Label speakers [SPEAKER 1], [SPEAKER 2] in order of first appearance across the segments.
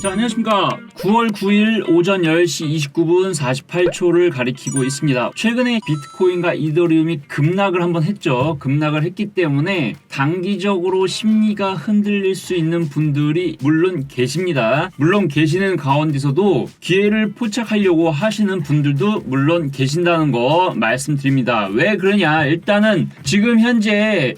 [SPEAKER 1] 자, 안녕하십니까. 9월 9일 오전 10시 29분 48초를 가리키고 있습니다. 최근에 비트코인과 이더리움이 급락을 한번 했죠. 급락을 했기 때문에 단기적으로 심리가 흔들릴 수 있는 분들이 물론 계십니다. 물론 계시는 가운데서도 기회를 포착하려고 하시는 분들도 물론 계신다는 거 말씀드립니다. 왜 그러냐? 일단은 지금 현재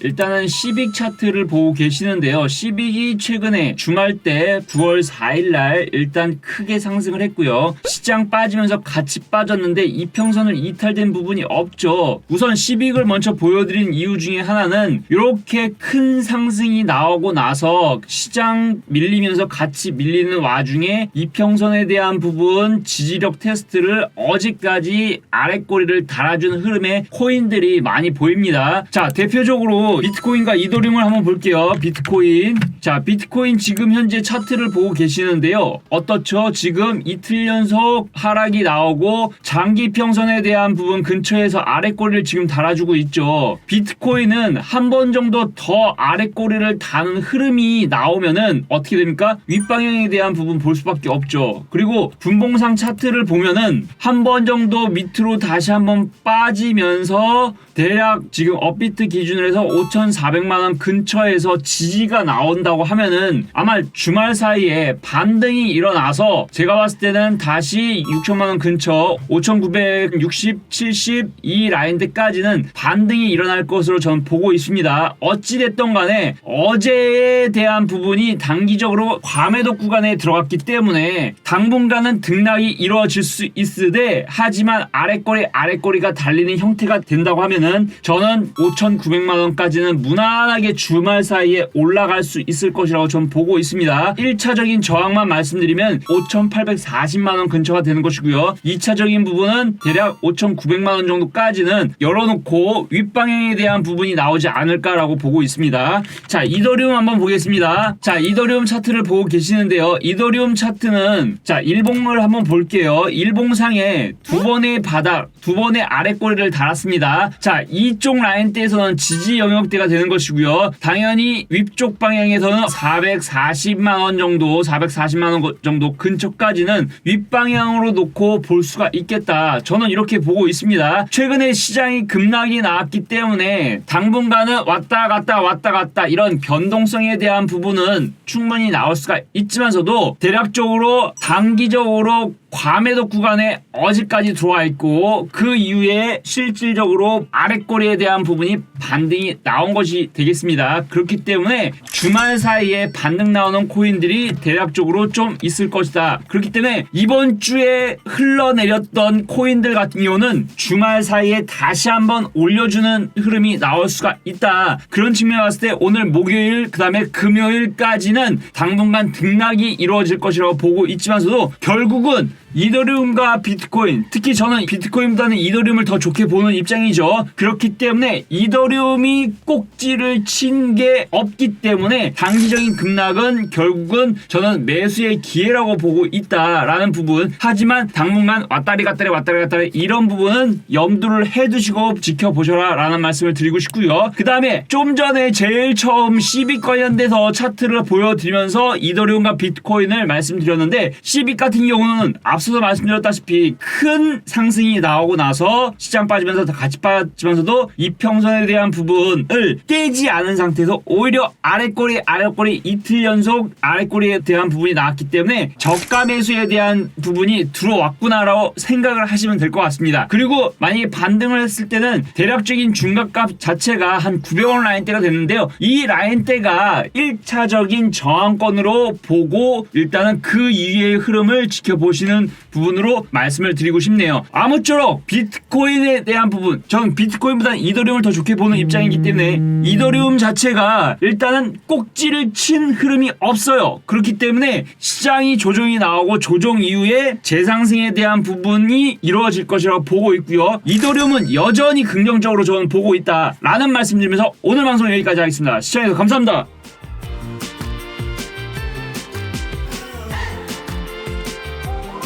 [SPEAKER 1] 시빅 차트를 보고 계시는데요. 시빅이 최근에 주말 때 9월 4일 날 일단 크게 상승을 했고요. 시장 빠지면서 같이 빠졌는데 이평선을 이탈된 부분이 없죠. 우선 시빅을 먼저 보여드린 이유 중에 하나는 이렇게 큰 상승이 나오고 나서 시장 밀리면서 같이 밀리는 와중에 이평선에 대한 부분 지지력 테스트를 어제까지 아랫꼬리를 달아준 흐름의 코인들이 많이 보입니다. 자, 대표적으로 비트코인과 이더리움을 한번 볼게요. 비트코인. 자, 비트코인 지금 현재 차트를 보고 계시는데요. 어떻죠? 지금 이틀 연속 하락이 나오고 장기 평선에 대한 부분 근처에서 아랫꼬리를 지금 달아주고 있죠. 비트코인은 한 번 정도 더 아랫꼬리를 다는 흐름이 나오면은 어떻게 됩니까? 윗방향에 대한 부분 볼 수밖에 없죠. 그리고 분봉상 차트를 보면은 한 번 정도 밑으로 다시 한번 빠지면서 대략 지금 업비트 기준으로 해서 5,400만원 근처에서 지지가 나온다고 하면은 아마 주말 사이에 반등이 일어나서 제가 봤을 때는 다시 6천만원 근처 5,960, 70 이 라인대까지는 반등이 일어날 것으로 저는 보고 있습니다. 어찌됐던 간에 어제에 대한 부분이 단기적으로 과매도 구간에 들어갔기 때문에 당분간은 등락이 이루어질 수 있으되 하지만 아랫꼬리가 달리는 형태가 된다고 하면은 저는 5,900만원까지는 무난하게 주말 사이에 올라갈 수 있을 것이라고 저는 보고 있습니다. 1차적인 저항만 말씀드리면 5,840만원 근처가 되는 것이고요. 2차적인 부분은 대략 5,900만원 정도까지는 열어놓고 윗방향에 대한 부분이 나오지 않을까라고 보고 있습니다. 자, 이더리움 한번 보겠습니다. 자, 이더리움 차트를 보고 계시는데요. 이더리움 차트는 자, 일봉을 한번 볼게요. 일봉상에 두 번의 바닥, 두 번의 아랫꼬리를 달았습니다. 자, 이쪽 라인대에서는 지지 영역대가 되는 것이고요. 당연히 위쪽 방향에서는 440만원 정도, 440만원 정도 근처까지는 윗방향으로 놓고 볼 수가 있겠다. 저는 이렇게 보고 있습니다. 최근에 시장이 급락이 나왔기 때문에 당분간은 왔다 갔다 이런 변동성에 대한 부분은 충분히 나올 수가 있지만서도 대략적으로 단기적으로 과매도 구간에 어제까지 들어와 있고 그 이후에 실질적으로 아랫꼬리에 대한 부분이 반등이 나온 것이 되겠습니다. 그렇기 때문에 주말 사이에 반등 나오는 코인들이 대략적으로 좀 있을 것이다. 그렇기 때문에 이번 주에 흘러내렸던 코인들 같은 경우는 주말 사이에 다시 한번 올려주는 흐름이 나올 수가 있다. 그런 측면에 봤을 때 오늘 목요일 그 다음에 금요일까지는 당분간 등락이 이루어질 것이라고 보고 있지만서도 결국은 이더리움과 비트코인, 특히 저는 비트코인보다는 이더리움을 더 좋게 보는 입장이죠. 그렇기 때문에 이더리움이 꼭지를 친 게 없기 때문에 단기적인 급락은 결국은 저는 매수의 기회라고 보고 있다라는 부분. 하지만 당분간 왔다리 갔다리 이런 부분은 염두를 해두시고 지켜보셔라 라는 말씀을 드리고 싶고요. 그 다음에 좀 전에 제일 처음 시빅 관련돼서 차트를 보여드리면서 이더리움과 비트코인을 말씀드렸는데 시빅 같은 경우는 앞서서 말씀드렸다시피 큰 상승이 나오고 나서 시장 빠지면서 같이 빠지면서도 이평선에 대한 부분을 깨지 않은 상태에서 오히려 아랫꼬리 이틀 연속 아랫꼬리에 대한 부분이 나왔기 때문에 저가 매수에 대한 부분이 들어왔구나라고 생각을 하시면 될 것 같습니다. 그리고 만약에 반등을 했을 때는 대략적인 중간값 자체가 한 900원 라인대가 됐는데요. 이 라인대가 1차적인 저항권으로 보고 일단은 그 이후의 흐름을 지켜보시는 부분으로 말씀을 드리고 싶네요. 아무쪼록 비트코인에 대한 부분, 전 비트코인보다는 이더리움을 더 좋게 보는 입장이기 때문에 이더리움 자체가 일단은 꼭지를 친 흐름이 없어요. 그렇기 때문에 시장이 조정이 나오고 조정 이후에 재상승에 대한 부분이 이루어질 것이라고 보고 있고요. 이더리움은 여전히 긍정적으로 저는 보고 있다라는 말씀드리면서 오늘 방송 여기까지 하겠습니다. 시청해주셔서 감사합니다.